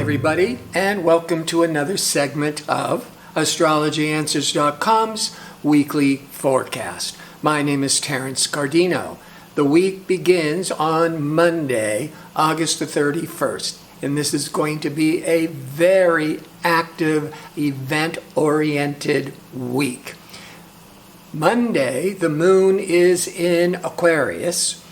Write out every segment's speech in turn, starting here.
everybody, and welcome to another segment of AstrologyAnswers.com's weekly forecast. My name is Terence Cardino. The week begins on Monday, August the 31st, and this is going to be a very active, event-oriented week. Monday, the moon is in Aquarius.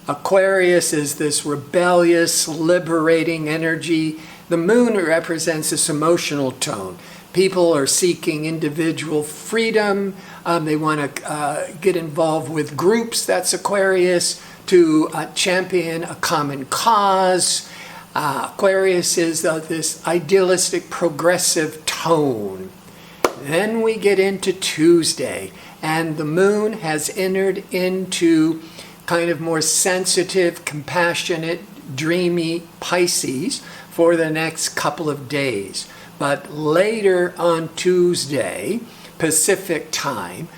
Aquarius is this rebellious, liberating energy. The moon represents this emotional tone. People are seeking individual freedom. They want to get involved with groups, that's Aquarius, to champion a common cause. Aquarius is this idealistic, progressive tone. Then we get into Tuesday, and the moon has entered into kind of more sensitive, compassionate, dreamy Pisces for the next couple of days. But later on Tuesday, Pacific time,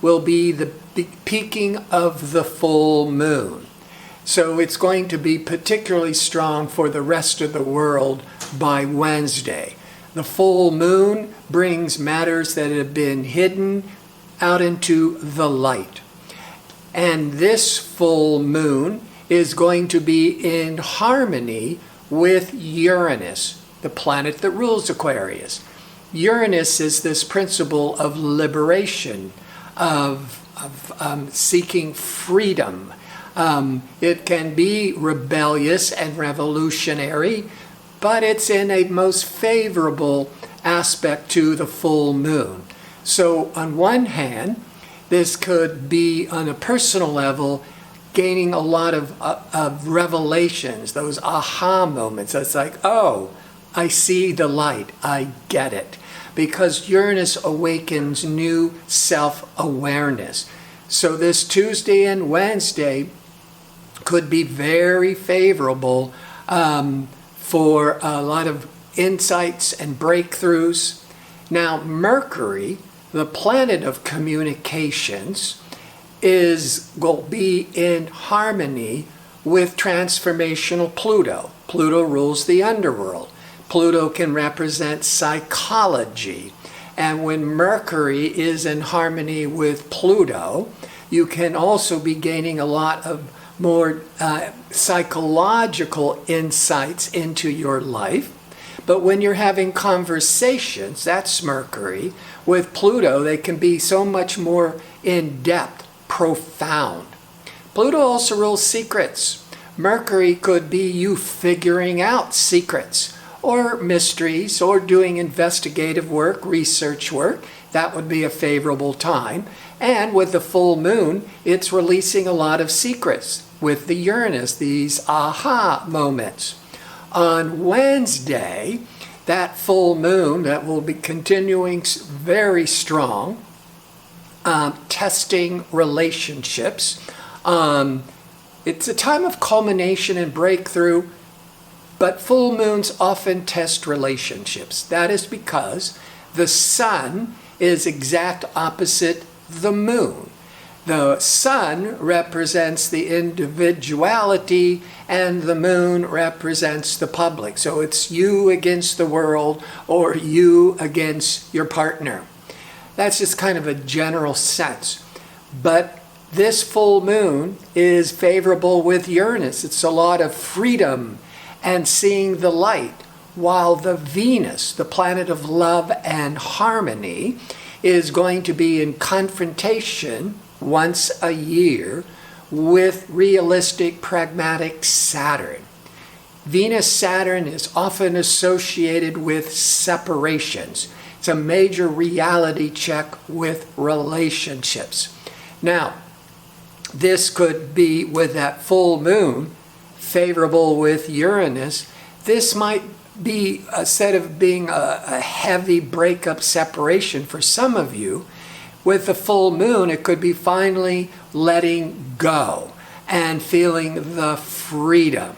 will be the peaking of the full moon. So it's going to be particularly strong for the rest of the world by Wednesday. The full moon brings matters that have been hidden out into the light. And this full moon is going to be in harmony with Uranus, the planet that rules Aquarius. Uranus is this principle of liberation, of seeking freedom. It can be rebellious and revolutionary, but it's in a most favorable aspect to the full moon. So on one hand, this could be on a personal level gaining a lot of revelations, those aha moments. It's like, oh, I see the light, I get it. Because Uranus awakens new self-awareness. So this Tuesday and Wednesday could be very favorable for a lot of insights and breakthroughs. Now, Mercury, the planet of communications, will be in harmony with transformational Pluto. Pluto rules the underworld. Pluto can represent psychology. And when Mercury is in harmony with Pluto, you can also be gaining a lot of more psychological insights into your life. But when you're having conversations, that's Mercury, with Pluto, they can be so much more in-depth, profound. Pluto also rules secrets. Mercury could be you figuring out secrets or mysteries or doing investigative work, research work. That would be a favorable time. And with the full moon, it's releasing a lot of secrets with the Uranus, these aha moments. On Wednesday, that full moon that will be continuing very strong, testing relationships. It's a time of culmination and breakthrough, but full moons often test relationships. That is because the sun is exact opposite the moon. The sun represents the individuality and the moon represents the public. So it's you against the world or you against your partner. That's just kind of a general sense. But this full moon is favorable with Uranus. It's a lot of freedom and seeing the light, while the Venus, the planet of love and harmony, is going to be in confrontation once a year with realistic, pragmatic Saturn. Venus-Saturn is often associated with separations. It's a major reality check with relationships. Now, this could be with that full moon, favorable with Uranus. This might be, instead of being a heavy breakup separation for some of you, with the full moon, it could be finally letting go and feeling the freedom.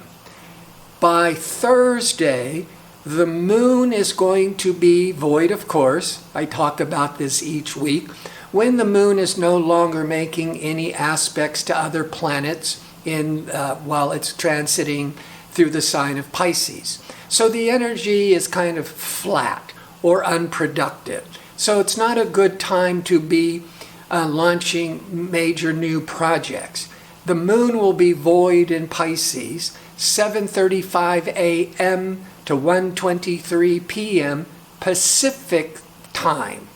By Thursday, the moon is going to be void, of course. I talk about this each week. When the moon is no longer making any aspects to other planets while it's transiting through the sign of Pisces. So the energy is kind of flat or unproductive. So it's not a good time to be launching major new projects. The moon will be void in Pisces, 7:35 a.m. to 1:23 p.m. Pacific time.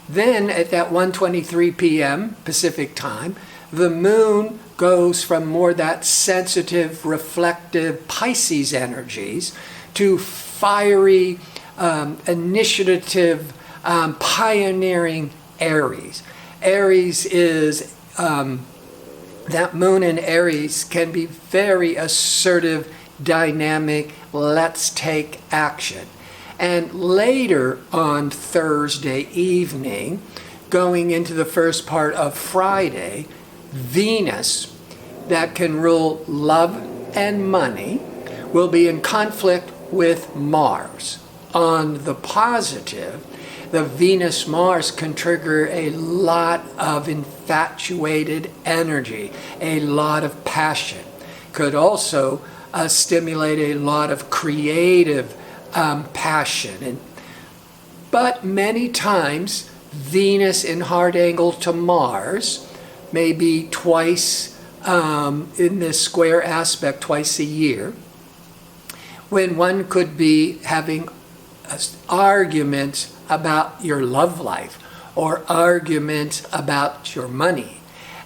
Then at that 1:23 p.m. Pacific time, the moon goes from more that sensitive, reflective Pisces energies to fiery, initiative, pioneering Aries. Aries is, that moon in Aries can be very assertive, dynamic, let's take action. And later on Thursday evening, going into the first part of Friday, Venus, that can rule love and money, will be in conflict with Mars. On the positive, the Venus-Mars can trigger a lot of infatuated energy, a lot of passion. Could also stimulate a lot of creative passion. But many times, Venus in hard angle to Mars, maybe twice in this square aspect, twice a year, when one could be having arguments about your love life or arguments about your money.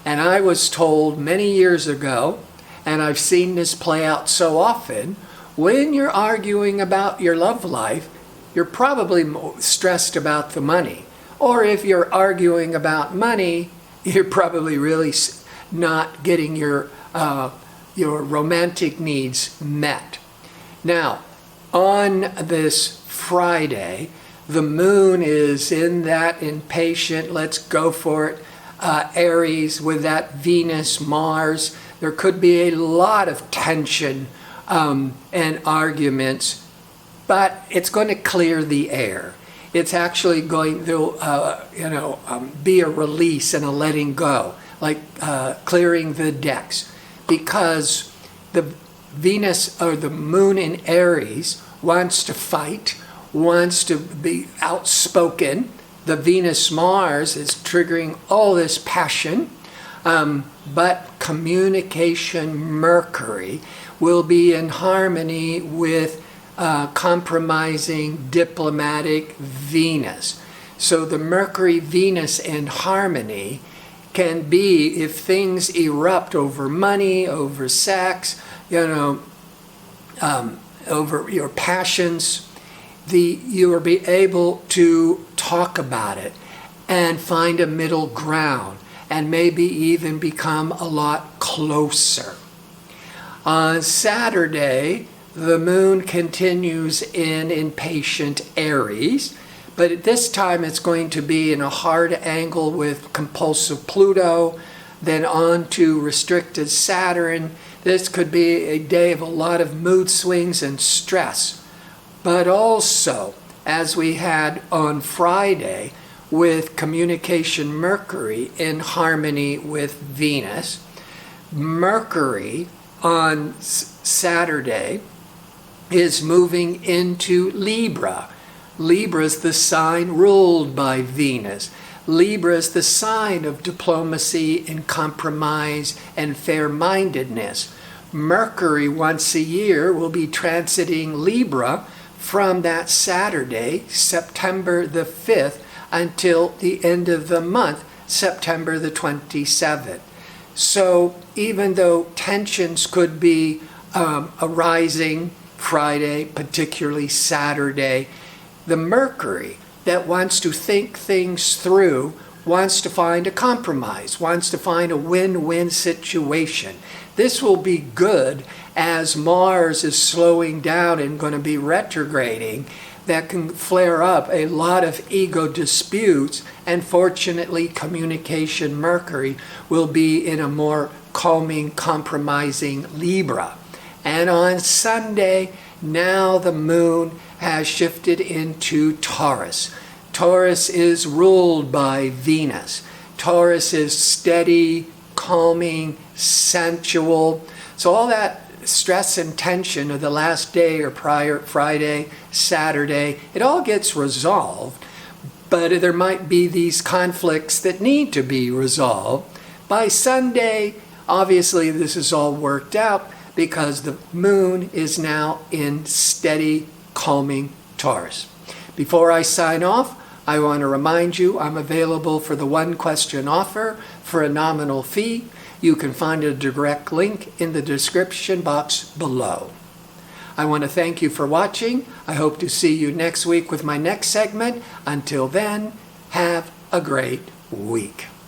And I was told many years ago, and I've seen this play out so often, when you're arguing about your love life, you're probably stressed about the money. Or if you're arguing about money, you're probably really not getting your romantic needs met. Now, on this Friday, the moon is in that impatient, let's go for it, Aries with that Venus, Mars. There could be a lot of tension and arguments, but it's going to clear the air. It's actually going to, be a release and a letting go, like clearing the decks, because the Venus or the moon in Aries wants to fight, wants to be outspoken. The Venus-Mars is triggering all this passion, but communication Mercury will be in harmony with compromising diplomatic Venus. So the Mercury-Venus in harmony can be, if things erupt over money, over sex, over your passions, you will be able to talk about it and find a middle ground and maybe even become a lot closer. On Saturday, the moon continues in impatient Aries, but at this time it's going to be in a hard angle with compulsive Pluto, then on to restricted Saturn. This could be a day of a lot of mood swings and stress. But also, as we had on Friday with communication Mercury in harmony with Venus, Mercury on Saturday is moving into Libra. Libra is the sign ruled by Venus. Libra is the sign of diplomacy and compromise and fair-mindedness. Mercury once a year will be transiting Libra from that Saturday, September the 5th, until the end of the month, September the 27th. So even though tensions could be arising Friday, particularly Saturday, the Mercury that wants to think things through, wants to find a compromise, wants to find a win-win situation. This will be good as Mars is slowing down and going to be retrograding. That can flare up a lot of ego disputes, and fortunately communication Mercury will be in a more calming, compromising Libra. And on Sunday, now the moon has shifted into Taurus. Taurus is ruled by Venus. Taurus is steady, calming, sensual. So all that stress and tension of the last day or prior Friday, Saturday, it all gets resolved. But there might be these conflicts that need to be resolved. By Sunday, obviously this is all worked out because the moon is now in steady, calming Taurus. Before I sign off, I want to remind you I'm available for the one-question offer for a nominal fee. You can find a direct link in the description box below. I want to thank you for watching. I hope to see you next week with my next segment. Until then, have a great week.